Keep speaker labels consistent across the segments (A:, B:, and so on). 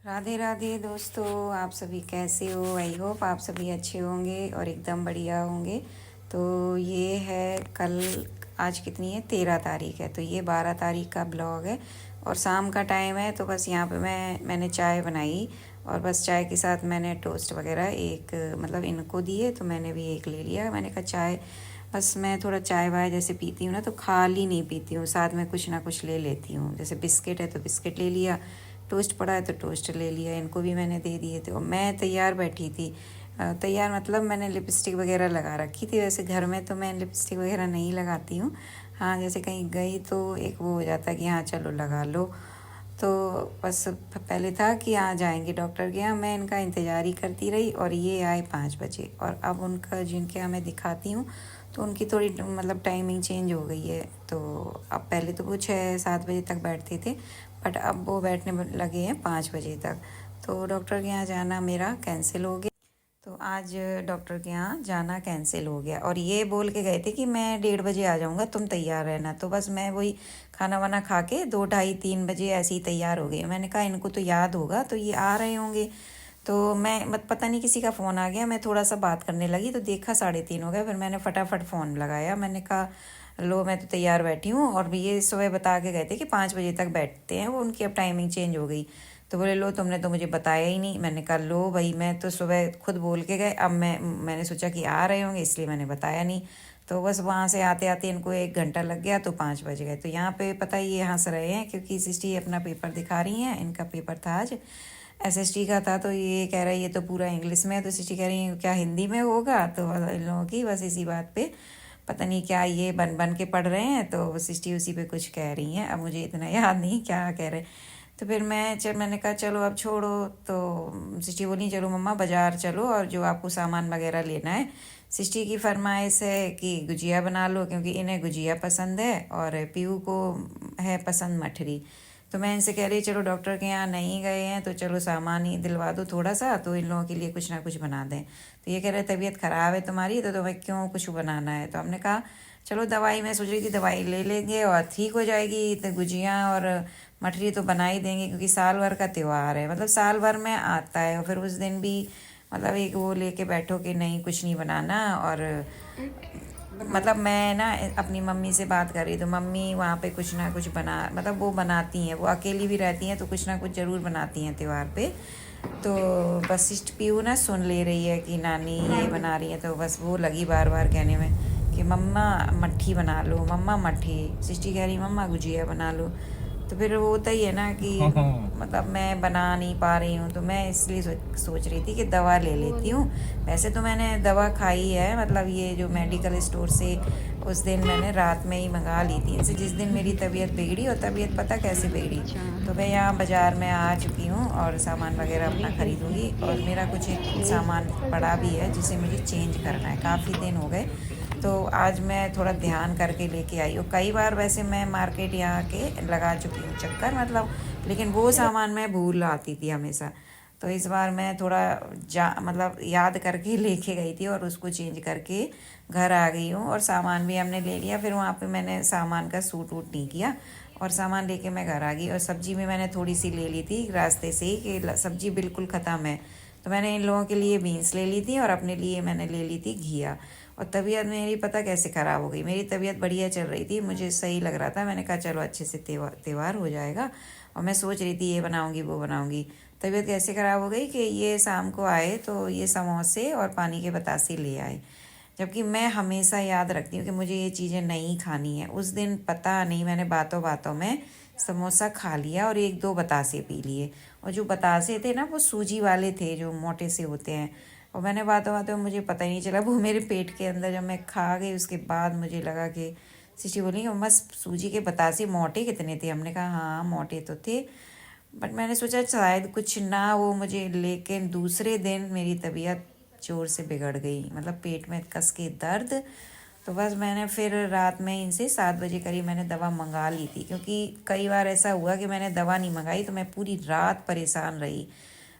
A: राधे राधे दोस्तों, आप सभी कैसे हो। आई होप आप सभी अच्छे होंगे और एकदम बढ़िया होंगे। तो ये है कल, आज कितनी है, 13 तारीख है। तो ये 12 तारीख का ब्लॉग है और शाम का टाइम है। तो बस यहाँ पे मैंने चाय बनाई और बस चाय के साथ मैंने टोस्ट वगैरह एक मतलब इनको दिए, तो मैंने भी एक ले लिया। मैंने कहा चाय, बस मैं थोड़ा चाय वाय जैसे पीती हूँ ना, तो खाली नहीं पीती हूँ, साथ में कुछ ना कुछ ले लेती हूँ। जैसे बिस्किट है तो बिस्किट ले लिया, टोस्ट पड़ा है तो टोस्ट ले लिया। इनको भी मैंने दे दिए थे और मैं तैयार बैठी थी। तैयार मतलब मैंने लिपस्टिक वगैरह लगा रखी थी। वैसे घर में तो मैं लिपस्टिक वगैरह नहीं लगाती हूँ। हाँ, जैसे कहीं गई तो एक वो हो जाता है कि हाँ चलो लगा लो। तो बस पहले था कि हाँ जाएंगे डॉक्टर के यहाँ, मैं इनका इंतज़ार ही करती रही और ये आए 5 बजे। और अब उनका जिनके यहाँ मैं दिखाती हूँ तो उनकी थोड़ी मतलब टाइमिंग चेंज हो गई है। तो अब पहले तो वो 6-7 बजे तक बैठते थे, बट अब वो बैठने लगे हैं 5 बजे तक। तो डॉक्टर के यहाँ जाना मेरा कैंसिल हो गया। तो आज डॉक्टर के यहाँ जाना कैंसिल हो गया और ये बोल के गए थे कि मैं 1:30 बजे आ जाऊँगा, तुम तैयार रहना। तो बस मैं वही खाना वाना खा के 2 ढाई 3 बजे ऐसे ही तैयार हो गई। मैंने कहा इनको तो याद होगा, तो ये आ रहे होंगे। तो मैं पता नहीं किसी का फ़ोन आ गया, मैं थोड़ा सा बात करने लगी तो देखा 3:30 हो गया। फिर मैंने फटाफट फ़ोन लगाया, मैंने कहा लो मैं तो तैयार बैठी हूँ। और ये सुबह बता के गए थे कि 5 बजे तक बैठते हैं वो, उनकी अब टाइमिंग चेंज हो गई। तो बोले लो तुमने तो मुझे बताया ही नहीं। मैंने कहा लो भाई, मैं तो सुबह खुद बोल के गए, अब मैंने सोचा कि आ रहे होंगे इसलिए मैंने बताया नहीं। तो बस वहाँ से आते आते इनको 1 घंटा लग गया, तो 5 बज गए। तो यहाँ पे पता ही ये हंस रहे हैं क्योंकि सिस्टी अपना पेपर दिखा रही हैं। इनका पेपर था आज, एसएसटी का था। तो ये कह रहा है ये तो पूरा इंग्लिश में है, तो सिस्टी कह रही है क्या हिंदी में होगा। तो इन लोगों की बस इसी बात पे पता नहीं क्या ये बन बन के पढ़ रहे हैं। तो सिस्टी उसी पे कुछ कह रही हैं, अब मुझे इतना याद नहीं क्या कह रहे। तो फिर मैंने कहा चलो अब छोड़ो। तो सिस्टी बोली चलो मम्मा बाज़ार चलो और जो आपको सामान वगैरह लेना है। सिस्टी की फरमाइश है कि गुजिया बना लो, क्योंकि इन्हें गुजिया पसंद है और पीहू को है पसंद मठरी। तो मैं इनसे कह रही चलो डॉक्टर के यहाँ नहीं गए हैं तो चलो सामान ही दिलवा दो थोड़ा सा, तो इन लोगों के लिए कुछ ना कुछ बना दें। तो ये कह रहे तबीयत ख़राब है तुम्हारी, तो तुम्हें क्यों कुछ बनाना है। तो हमने कहा चलो दवाई, मैं सोच रही थी दवाई ले लेंगे और ठीक हो जाएगी, तो गुजिया और मठरी तो बना ही देंगे क्योंकि साल भर का त्यौहार है, मतलब साल भर में आता है। और फिर उस दिन भी मतलब एक वो लेके बैठो कि नहीं कुछ नहीं बनाना। और मतलब मैं ना अपनी मम्मी से बात कर रही, तो मम्मी वहाँ पे कुछ ना कुछ बना, मतलब वो बनाती हैं, वो अकेली भी रहती हैं तो कुछ ना कुछ ज़रूर बनाती हैं त्यौहार पे। तो बस सिस्ट पीहू ना सुन ले रही है कि नानी ये बना रही है, तो बस वो लगी बार बार कहने में कि मम्मा मट्ठी बना लो, मम्मा मट्ठी। सिस्टी कह रही मम्मा गुजिया बना लो। तो फिर वो होता ही है ना कि मतलब मैं बना नहीं पा रही हूँ, तो मैं इसलिए सोच रही थी कि दवा ले लेती हूँ। वैसे तो मैंने दवा खाई है, मतलब ये जो मेडिकल स्टोर से उस दिन मैंने रात में ही मंगा ली थी इनसे, जिस दिन मेरी तबीयत बिगड़ी। और तबीयत पता कैसे बिगड़ी, तो मैं यहाँ बाज़ार में आ चुकी हूँ और सामान वगैरह अपना ख़रीदूँगी। और मेरा कुछ एक सामान पड़ा भी है जिसे मुझे चेंज करना है, काफ़ी दिन हो गए। तो आज मैं थोड़ा ध्यान करके लेके आई हूँ। कई बार वैसे मैं मार्केट यहाँ के लगा चुकी हूँ चक्कर, मतलब, लेकिन वो सामान मैं भूल आती थी हमेशा। तो इस बार मैं थोड़ा मतलब याद करके लेके गई थी और उसको चेंज करके घर आ गई हूँ। और सामान भी हमने ले लिया, फिर वहाँ पे मैंने सामान का सूट वूट नहीं किया और सामान लेके मैं घर आ गई। और सब्ज़ी भी मैंने थोड़ी सी ले ली थी रास्ते से ही कि सब्ज़ी बिल्कुल ख़त्म है। तो मैंने इन लोगों के लिए बीन्स ले ली थी और अपने लिए मैंने ले ली थी घिया। और तबीयत मेरी पता कैसे ख़राब हो गई, मेरी तबीयत बढ़िया चल रही थी, मुझे सही लग रहा था। मैंने कहा चलो अच्छे से त्यौहार हो जाएगा। और मैं सोच रही थी ये बनाऊंगी वो बनाऊंगी, तबीयत कैसे ख़राब हो गई कि ये शाम को आए तो ये समोसे और पानी के बतासे ले आए। जबकि मैं हमेशा याद रखती हूँ कि मुझे ये चीज़ें नहीं खानी है। उस दिन पता नहीं मैंने बातों बातों में समोसा खा लिया और 1-2 बतासे पी लिए। और जो बतासे थे ना वो सूजी वाले थे जो मोटे से होते हैं। और मैंने बातों बातों में मुझे पता ही नहीं चला, वो मेरे पेट के अंदर जब मैं खा गई उसके बाद मुझे लगा कि सिस्टी बोली कि मम्मा सूजी के बतासे मोटे कितने थे। हमने कहा हाँ मोटे तो थे, बट मैंने सोचा शायद कुछ ना वो मुझे। लेकिन दूसरे दिन मेरी तबीयत ज़ोर से बिगड़ गई, मतलब पेट में कस के दर्द। तो बस मैंने फिर रात में इनसे 7 बजे करीब मैंने दवा मंगा ली थी, क्योंकि कई बार ऐसा हुआ कि मैंने दवा नहीं मंगाई तो मैं पूरी रात परेशान रही।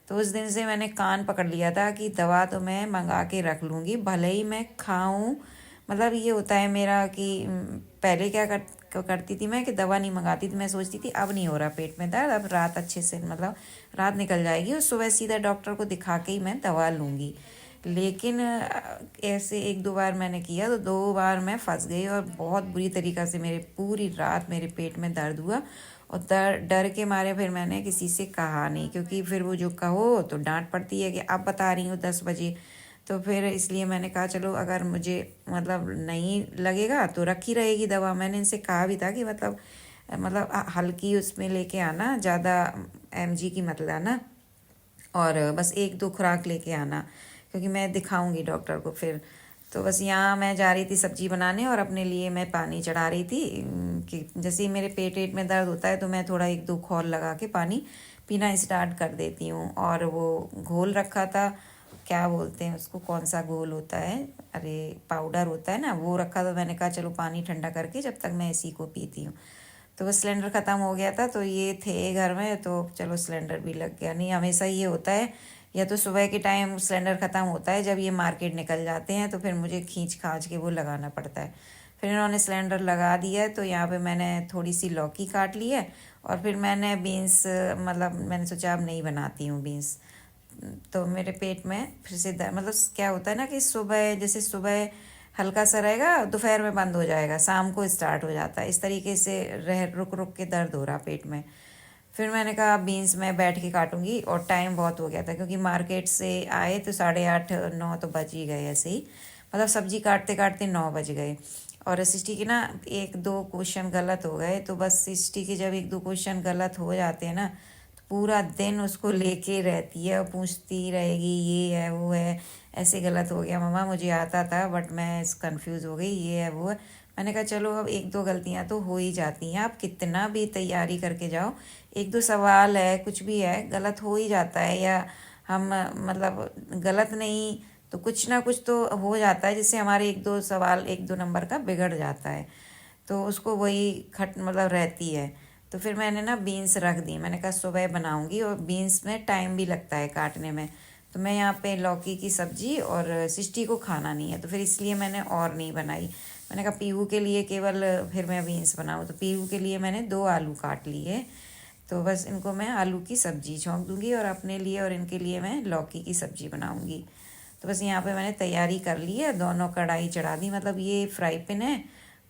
A: तो उस दिन से मैंने कान पकड़ लिया था कि दवा तो मैं मंगा के रख लूँगी, भले ही मैं खाऊं। मतलब ये होता है मेरा कि पहले क्या करती थी मैं कि दवा नहीं मंगाती थी। मैं सोचती थी अब नहीं हो रहा पेट में दर्द, अब रात अच्छे से मतलब रात निकल जाएगी और सुबह सीधा डॉक्टर को दिखा के ही मैं दवा लूँगी। लेकिन ऐसे एक दो बार मैंने किया तो दो बार मैं फंस गई और बहुत बुरी तरीक़ा से मेरे पूरी रात मेरे पेट में दर्द हुआ। और डर के मारे फिर मैंने किसी से कहा नहीं, क्योंकि फिर वो जो कहो तो डांट पड़ती है कि अब बता रही हूँ 10 बजे। तो फिर इसलिए मैंने कहा चलो अगर मुझे मतलब नहीं लगेगा तो रखी रहेगी दवा। मैंने इनसे कहा भी था कि मतलब हल्की उसमें लेके आना, ज़्यादा mg की मत लाना, और बस एक दो खुराक लेके आना, क्योंकि मैं दिखाऊंगी डॉक्टर को फिर। तो बस यहाँ मैं जा रही थी सब्जी बनाने और अपने लिए मैं पानी चढ़ा रही थी कि जैसे ही मेरे पेट में दर्द होता है तो मैं थोड़ा एक दो खौल लगा के पानी पीना स्टार्ट कर देती हूँ। और वो घोल रखा था, क्या बोलते हैं उसको, कौन सा घोल होता है, अरे पाउडर होता है ना, वो रखा था। मैंने कहा चलो पानी ठंडा करके जब तक मैं इसी को पीती हूँ। तो बस सिलेंडर ख़त्म हो गया था तो ये थे घर में, तो चलो सिलेंडर भी लग गया। नहीं हमेशा ये होता है, या तो सुबह के टाइम सिलेंडर ख़त्म होता है जब ये मार्केट निकल जाते हैं, तो फिर मुझे खींच खाच के वो लगाना पड़ता है। फिर इन्होंने सिलेंडर लगा दिया है। तो यहाँ पे मैंने थोड़ी सी लौकी काट ली है और फिर मैंने बीन्स, मतलब मैंने सोचा अब नहीं बनाती हूँ बीन्स। तो मेरे पेट में फिर से मतलब क्या होता है ना कि सुबह जैसे सुबह हल्का सा रहेगा, दोपहर में बंद हो जाएगा, शाम को स्टार्ट हो जाता है, इस तरीके से रुक रुक के दर्द हो रहा पेट में। फिर मैंने कहा बीन्स मैं बैठ के काटूंगी, और टाइम बहुत हो गया था क्योंकि मार्केट से आए तो 8:30-9 तो बज ही गए ऐसे ही, मतलब सब्जी काटते काटते 9 बज गए। और सृष्टि के ना एक दो क्वेश्चन गलत हो गए, तो बस सृष्टि के जब एक दो क्वेश्चन गलत हो जाते हैं ना तो पूरा दिन उसको लेके रहती है और पूछती रहेगी ये है वो है, ऐसे गलत हो गया मम्मा, मुझे आता था बट मैं कंफ्यूज हो गई, ये है वो है। मैंने कहा चलो अब एक दो गलतियां तो हो ही जाती हैं, आप कितना भी तैयारी करके जाओ, एक दो सवाल है कुछ भी है गलत हो ही जाता है, या हम मतलब गलत नहीं तो कुछ ना कुछ तो हो जाता है जिससे हमारे एक दो सवाल एक दो नंबर का बिगड़ जाता है। तो उसको वही खट मतलब रहती है। तो फिर मैंने ना बीन्स रख दी, मैंने कहा सुबह बनाऊंगी, और बीन्स में टाइम भी लगता है काटने में। तो मैं यहाँ पे लौकी की सब्जी, और सृष्टि को खाना नहीं है तो फिर इसलिए मैंने और नहीं बनाई। मैंने कहा पीहू के लिए केवल फिर मैं बीन्स बनाऊँ, तो पीहू के लिए मैंने 2 आलू काट लिए। तो बस इनको मैं आलू की सब्जी छौंक दूंगी और अपने लिए और इनके लिए मैं लौकी की सब्जी बनाऊंगी। तो बस यहाँ पे मैंने तैयारी कर ली है, दोनों कढ़ाई चढ़ा दी, मतलब ये फ्राई पैन है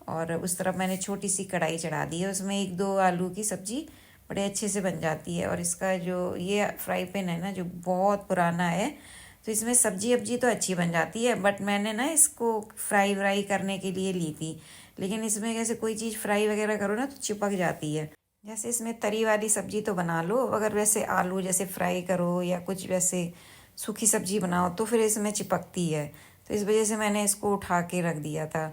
A: और उस तरफ मैंने छोटी सी कढ़ाई चढ़ा दी है, उसमें एक दो आलू की सब्जी बड़े अच्छे से बन जाती है। और इसका जो ये फ्राई पैन है ना जो बहुत पुराना है, तो इसमें सब्जी अब्जी तो अच्छी बन जाती है, बट मैंने ना इसको फ्राई व्राई करने के लिए ली थी। लेकिन इसमें जैसे कोई चीज़ फ्राई वगैरह करो ना तो चिपक जाती है। जैसे इसमें तरी वाली सब्जी तो बना लो, अगर वैसे आलू जैसे फ्राई करो या कुछ वैसे सूखी सब्जी बनाओ तो फिर इसमें चिपकती है। तो इस वजह से मैंने इसको उठा के रख दिया था।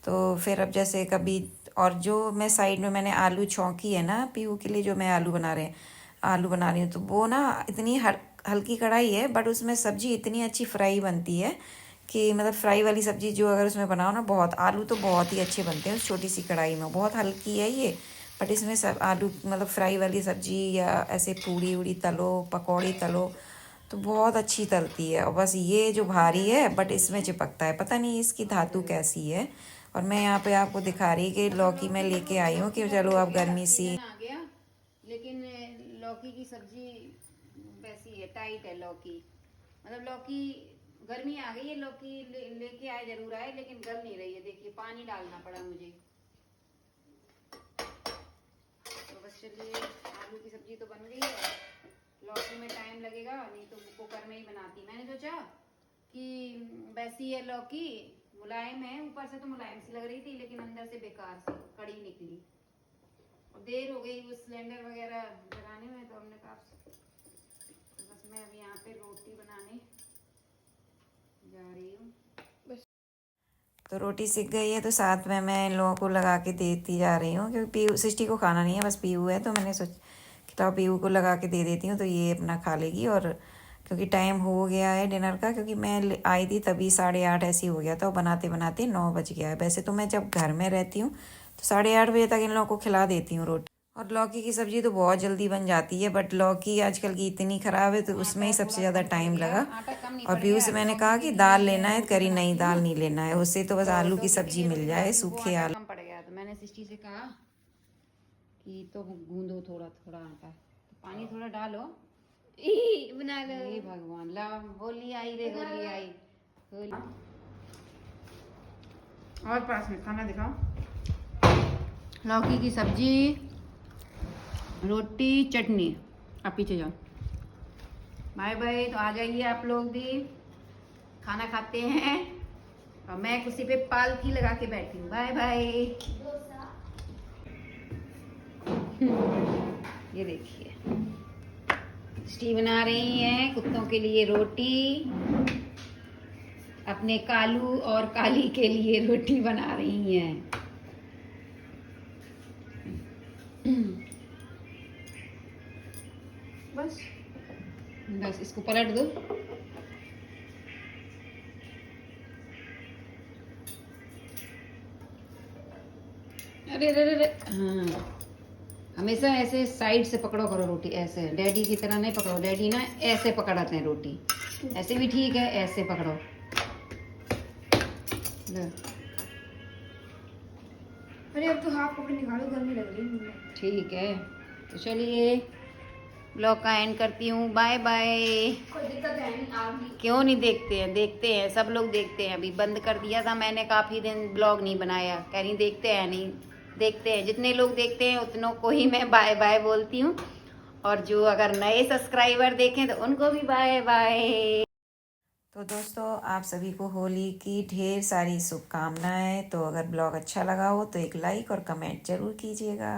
A: तो फिर अब जैसे कभी, और जो मैं साइड में मैंने आलू छौंकी है ना पीहू के लिए, जो मैं आलू बना रही हूँ, तो वो ना इतनी हल्की कढ़ाई है बट उसमें सब्जी इतनी अच्छी फ्राई बनती है कि मतलब फ्राई वाली सब्जी जो अगर उसमें बनाओ ना, बहुत आलू तो बहुत ही अच्छे बनते हैं उस छोटी सी कढ़ाई में। बहुत हल्की है ये, बट इसमें सब आलू मतलब फ्राई वाली सब्जी या ऐसे पूड़ी उड़ी तलो, पकौड़ी तलो तो बहुत अच्छी तलती है। और बस ये जो भारी है बट इसमें चिपकता है, पता नहीं इसकी धातु कैसी है। और मैं यहाँ पे आपको दिखा रही कि लौकी मैं लेके आई हूँ कि चलो अब गर्मी सी
B: आ गया, लेकिन लौकी की सब्जी वैसी है, टाइट है लौकी, मतलब लौकी गर्मी आ गई है, लौकी लेके आए जरूर आए लेकिन गल नहीं रही है। देखिए पानी डालना पड़ा मुझे। तो बस चलिए, आलू की सब्जी तो बन गई है, लौकी में टाइम लगेगा, नहीं तो कुकर में ही बनाती। मैंने सोचा कि वैसी है लौकी, मुलायम है, ऊपर से तो मुलायम सी लग रही थी लेकिन अंदर से बेकार सी कड़ी निकली। और देर हो गई वो सिलेंडर वगैरह लगाने में, तो हमने कहा तो बस मैं अभी यहाँ पे रोटी बनाने जा रही हूँ।
A: तो रोटी सीख गई है तो साथ में मैं इन लोगों को लगा के देती जा रही हूँ, क्योंकि पीहू सृष्टि को खाना नहीं है, बस पीहू है। तो मैंने सोच कि पीहू को लगा के दे देती हूँ तो ये अपना खा लेगी। और क्योंकि टाइम हो गया है डिनर का, क्योंकि मैं आई थी तभी 8:30 ऐसे ही हो गया था, और बनाते बनाते 9 बज गया है। वैसे तो मैं जब घर में रहती हूँ तो 8:30 बजे तक इन लोगों को खिला देती हूँ रोटी। और लौकी की सब्जी तो बहुत जल्दी बन जाती है, बट लौकी आजकल की इतनी ख़राब है तो उसमें ही सबसे ज़्यादा टाइम लगा। और पीहू से मैंने कहा कि दाल लेना है, करी नहीं दाल नहीं लेना है, उससे तो बस आलू की सब्जी मिल जाए, सूखे आलू।
B: कम पड़ गया तो मैंने वशिष्ठी से कहा कि तो गूंदो थोड़ा थोड़ा आटा, तो पानी थोड़ा डालो।
C: बना लो।
B: हे भगवान, ला होली आई रे, होली आई होली। और पास में खाना दिखाओ। लौकी की सब्जी, रोटी, चटनी। आप पीछे जाओ। Bye bye. तो आ जाइए आप लोग भी, खाना खाते हैं। और मैं कुर्सी पे पालकी लगा के बैठी हूँ। Bye bye. ये देखिए, स्टी बना रही हैं कुत्तों के लिए रोटी, अपने कालू और काली के लिए रोटी बना रही हैं। बस बस इसको पलट दो। अरे अरे अरे, हाँ, हमेशा ऐसे साइड से पकड़ो करो रोटी, ऐसे डैडी की तरह नहीं पकड़ो। डैडी ना ऐसे पकड़ाते हैं रोटी, ऐसे भी ठीक है, ऐसे पकड़ो। लो।
C: अरे अब तो हाफ कपड़े निकालो, गर्मी लग रही है मुझे।
B: ठीक है, तो चलिए ब्लॉग का एंड करती हूँ। Bye bye.
C: कोई दिक्कत है नहीं, आप भी
B: क्यों नहीं देखते हैं? देखते हैं, सब लोग देखते हैं। अभी बंद कर दिया था मैंने, काफ़ी दिन ब्लॉग नहीं बनाया। कह रही देखते हैं नहीं, देखते हैं। जितने लोग देखते हैं उतनों को ही मैं बाय बाय बोलती हूँ। और जो अगर नए सब्सक्राइबर देखें तो उनको भी बाय बाय।
A: तो दोस्तों, आप सभी को होली की ढेर सारी शुभकामनाएं। तो अगर ब्लॉग अच्छा लगा हो तो एक लाइक और कमेंट जरूर कीजिएगा।